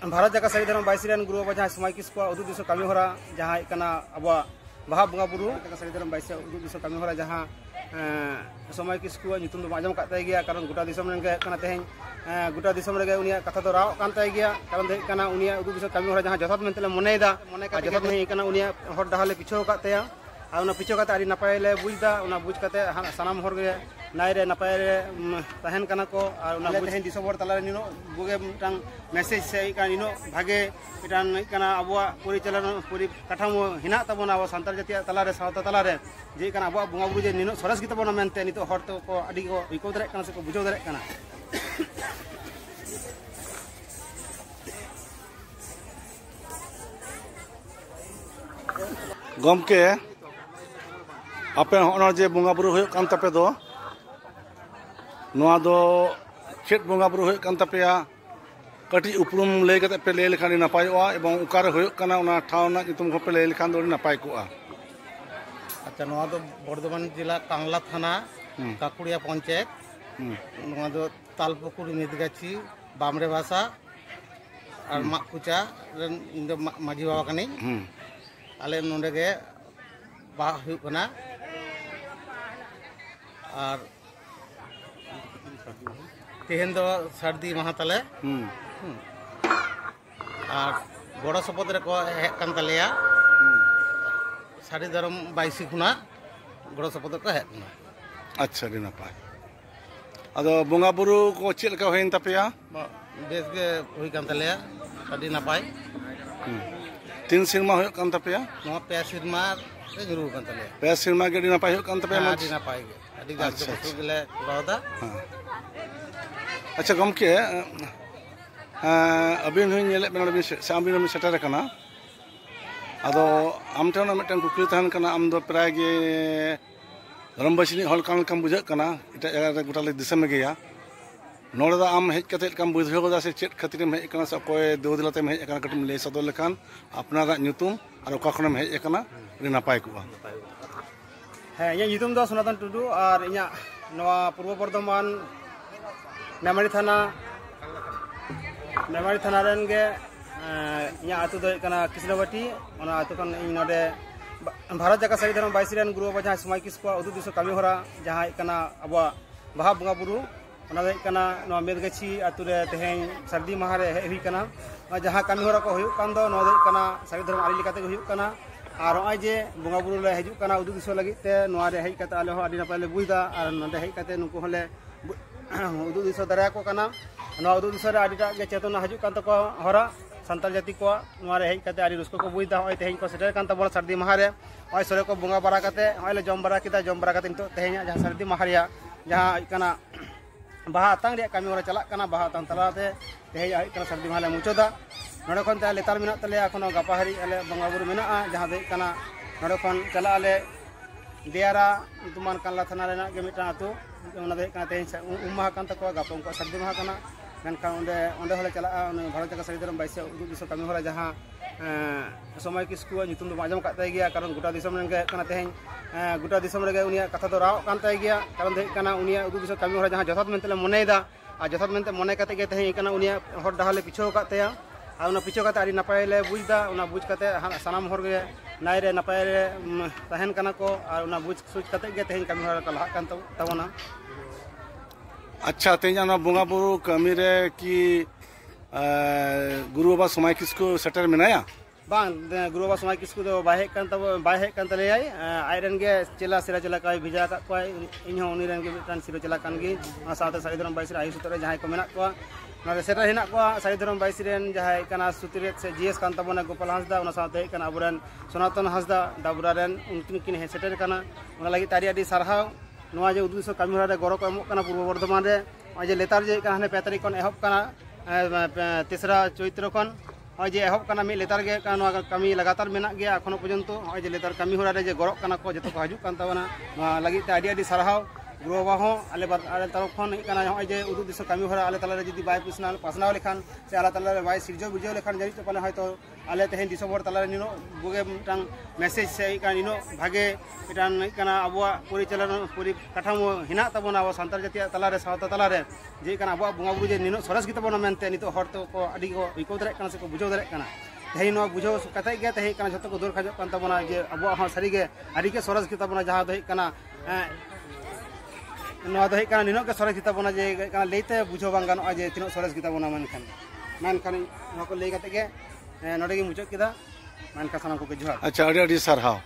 भारत जाका सारी धर्म बाईसी गुरु बाबा जहाँ समय किसको उदू दिसो कमी होरा जहाँ अब बाहा बंगा बुरु जाका सारी धर्म बाईसी उदू दिसो कमी होरा जहाँ समय किसको नितुम दो आजम काते गया कारण गोटा दिसम रेंगे कना तेहें गोटा दिसम रेंगे उनिया कथा तो राव कांते गया कारण दे कना उनिया उदू दिसो कमी होरा जहाँ जथात मेंतले मनेदा जथात नहीं कना उनिया हर डाहले पिछो काते आ उना पिछो काते आदि नपाय ले बुझदा उना बुझ काते सनाम हर गे नाय रे नपाय रे तहन कना को और उना तेहें दिसो बर तला निनो बुगे मिटांग मेसेज से का निनो भागे मिटांग कना अबवा परिचालन परि काठामो हिना तबोना अब संतार जातिया तला रे सावता तला रे जे कना अबवा बुंगा बुरु जे निनो सरस गिता बोना मेनते नितो हर तो को आदि को इको दरे कना से को बुझो दरे कना गमके आपे होना जे बंगा बुरु होय कान तपे दो नोआ दो चेत बंगा बुरु होय कान तपेया कटी उपरुम ले कते पे ले लेखान नापायोआ एवं उकार होय काना उना ठावना नितुम को पे ले लेखान दो नापाय कोआ। अच्छा नोआ दो बर्धमान जिला कांगला थाना काकुड़िया पंचायत नोआ दो तालपुकुर मिदगाची बामरे भाषा और माकुचा रेन इंदो माजी बाबा कनी आले नोंडे गे बा हुय कना और तेहेन दो सर्दी माह तले और गड़ो सपद रे को हेक कान तलेया सारी धर्म बाईसी खुना गड़ो सपद को हेक ना। अच्छा दी नापाय अदो बंगा बुरु को चेल का होइन तपेया बेस गे हुई कान तलेया अडी नापाय तीन सिरमा होय कान तपेया नो पे सिरमा रे गुरु कान तलेया पे सिरमा गे दी नापाय होय कान तपेया अडी नापाय गे अडी गाज को गेले रोदा। अच्छा गमके अबिन हुई नेले बेना अबिन से अबिन हम सेटर कना अदो आम ठेना मिटन कुकली तहन कना आम दो प्राय गे रमबसिनी हल कान कम बुझ कना इटा जगह रे गोटाले दिसम गेया नोड़े दा आम हेज कते कम बुझ होदा से चेत खातिर में हेज कना से कोय देवदलते में हेज कना कटम ले सदल लेखान अपना ᱧᱩᱛᱩᱢ और ओका खनम हेज कना रे नापाय कुआ। हाँ इया ᱧᱩᱛᱩᱢ दो सनातन टुडू और इया नवा पूर्व बर्धमान मेमारी थाना रेन गे इया आतु दो कना कृष्णवटी ओना आतु कन इन नोडे भारत जाका सारी धर्म बाईसी रेन गुरु बाबा जहाँ समय किसको उदू दिसो कमी होरा जहाँ कना अब बाहा बंगा बुरु ओना दो कना नवा मेदगाछी आतु रे तेहें सर्दी माह रे हेज हुई कना जहाँ कमी होरा को हुयुक कान दो नवा दो कना सारी धर्म आली लेकाते हुयुक कना और नॉय जे बंगा बुरु ले हजुक कना उदू दिसो लगी ते नवा रे हेज कते आले हो आदि नपाय ले बुझदा और नोडे हेज कते नुकु होले उदू दिसो दारा को कना नवा उदू दिसो रे आदिटा गे चेतना हजुक कान तको हरा संताल जाति को नवा रे हेज कते आदि रुस्को को बुझदा होय तेहें को सेटर कान तबो सर्दी माह रे होय सरे को बंगा बारा कते होय ले जम बारा किदा जम बारा कते नितो तेहें जहाँ सर्दी माह रे जहाँ कना बाहा आतंग रे कमी होरा चला कना बाहा आतंग तलाते तेहें कना सर्दी माह ले मुचोदा नोडे खन ते लेतार मेना तले एखोनो गापा हरि आले बंगा बुरु मेना जहाँ दे कना नोडे खन चला आले देयारा तुमान कांगला थाना रेना गे मिटा आतु ओना दे कना तेहें उम्मा कान तको गापा उनको सर्दी माह कना मेनखान ओंडे होले चला भारत जाका सारी धर्म बाईसी उदू दिसो कमी होरा जहाँ समय किसको ᱧᱩᱛᱩᱢ दो आजम काते गया कारण गोटा दिसम रेंगे कना तेहें गोटा दिसम रेंगे उनिया कथा तो राव कांते गया कारण दे कना उनिया उदू दिसो कमी होरा जहाँ जथात मेंतले मनेदा जथात मेंते मने काते गे तेहें कना उनिया हर डाहले पिछो काते आ उना पिछो काते आदि नपाय ले बुझदा उना बुझ काते सनाम हर गे नाय रे नपाय रे तहन कना को और उना बुझ सुझ काते गे तेहें कमी होरा का लहा कान तबोना। अच्छा तेजा ना बंगा बुरु कमी रे की गुरु बाबा समय किसको सेटर मेनाया बांग गुरु बाबा समय किसको दो बाहे कान तले आई आयरन गे चेला सिरा चला का भिजा का कोई इन उनी रेन गे मिटान सिरा चला कान गे साथे सारी धर्म बाईसी आयु सुतरे जहां को मेना को ना सेटर हेना को सारी धर्म बाईसी रेन जहां कना सुतिरे से जीएस कान तबोना गोपाल हांसदा उना साथे कना अबरन सनातन हांसदा डाबरा रेन उनकिन हे सेटर कना उना लगी तारी आदि सरहाव नवा जे उदू दिसो कमी होरा रे गरो को एमो कना पूर्व बर्धमान रे जे लेतार जे कना 5 तारीख कन एहब कना तेसरा चैत्र कन जे एहब कना मी लेतार गे कना कमी लगातार मेना गया एखोनो पर्यंत जे लेतार कमी होरा रे जे गरो कना को जतो को हजुक कान तबना लगी ते आदि आदि सरहाव गुरु बाबा हो आले तरफ खन नॉय जे उदुग दिसो कमी हरा आले तलारे जुदी बाय पासनाव लेखान से आले तलारे बाय सिरजो बुझो लेखान जानि तो पाले हयतो आले तेहेन दिसो हर तलारे निनो बुगे मिटांग मेसेज से निनो भागे मिटान अबुआ परिचालन परिकाठामो हिना तबोना अब सान्तार जाति तलारे सावता तलारे जे अबुआ बंगा बुरु जे निनो सरस गिता बना मेनते नितो हर तो को अडी को इको दरे से को बुझो दरे तेहेन बुझो कते गे तेहेन जतो को दूर खाजो तबना जे अबुआ हो सारी गे अडी के सरस गिता बना जहां दो निनो के सरस गिता बना जे लेते बुझो बांग गानो जे तिनो सरस गिता बना मेनखान को लई कते गे नोडे गे मुचाद केदा मेनखान सानाम को जोहार। अच्छा अडी अडी सारहाव।